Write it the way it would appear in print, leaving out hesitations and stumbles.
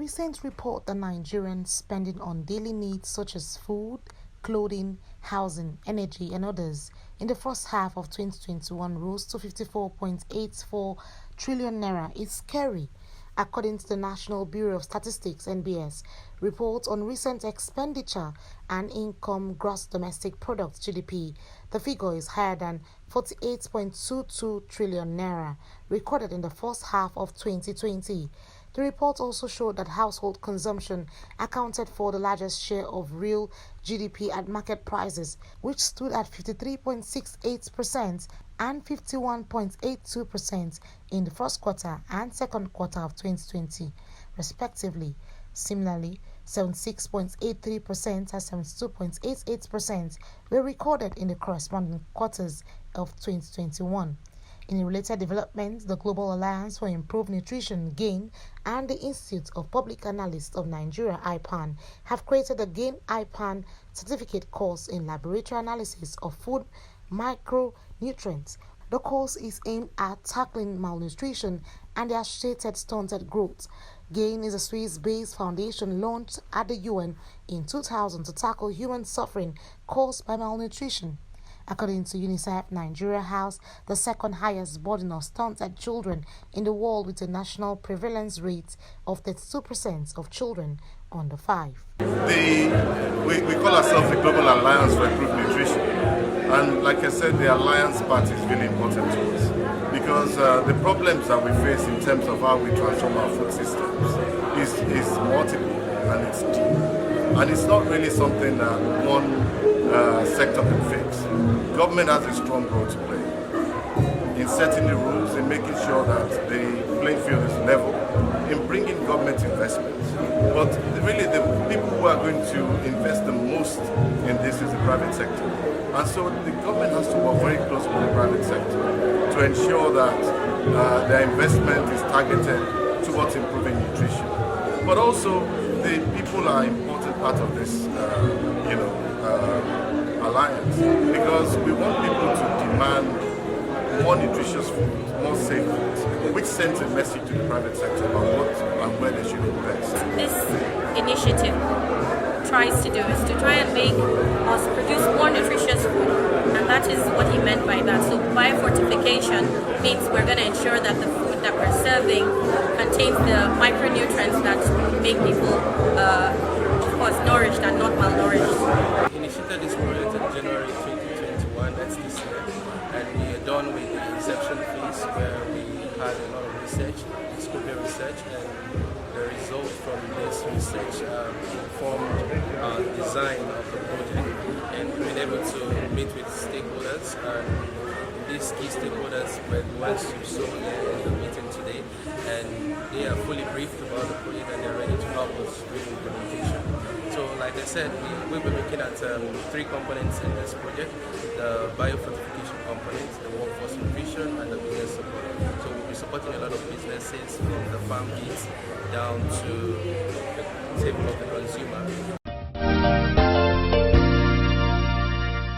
recent report that Nigerians spending on daily needs such as food, clothing, housing, energy, and others in the first half of 2021 rose to 54.84 trillion naira is scary. According to the National Bureau of Statistics (NBS) reports on recent expenditure and income gross domestic product (GDP), the figure is higher than 48.22 trillion naira recorded in the first half of 2020. The report also showed that household consumption accounted for the largest share of real GDP at market prices, which stood at 53.68% and 51.82% in the first quarter and second quarter of 2020, respectively. Similarly, 76.83% and 72.88% were recorded in the corresponding quarters of 2021. In related developments, the Global Alliance for Improved Nutrition (GAIN) and the Institute of Public Analysts of Nigeria (IPAN) have created a GAIN IPAN certificate course in laboratory analysis of food micronutrients. The course is aimed at tackling malnutrition and the associated stunted growth. GAIN is a Swiss-based foundation launched at the UN in 2000 to tackle human suffering caused by malnutrition. According to UNICEF, Nigeria has the second highest burden of stunted children in the world, with a national prevalence rate of 32% of children under 5. We call ourselves the Global Alliance for Improved Nutrition. And like I said, the Alliance part is really important to us because the problems that we face in terms of how we transform our food systems is multiple and it's deep. And it's not really something that one sector can fix. Government has a strong role to play in setting the rules, in making sure that the playing field is level, in bringing government investments. But really the people who are going to invest the most in this is the private sector. And so the government has to work very closely with the private sector to ensure that their investment is targeted towards improving nutrition. But also the people are an important part of this alliance, because we want people to demand more nutritious food, more safe food, which sends a message to the private sector about what and where they should invest. This initiative tries to do is to try and make us produce more nutritious food, and that is what he meant by that. So biofortification means we're going to ensure that the food that we're serving contains the micronutrients that make people of course nourished and not malnourished. We initiated this project in January 2021, that's this year, and we are done with the inception phase where we had a lot of research, scoping research, and the result from this research informed our design of the project, and we've been able to meet with stakeholders, and these key stakeholders were the ones who saw in the meeting today, and they are fully briefed about the project and they're ready to help us with implementation. So like I said, we'll be looking at 3 components in this project: the biofortification component, the workforce nutrition, and the business support. So we'll be supporting a lot of businesses from the farm gate down to the table of the consumer.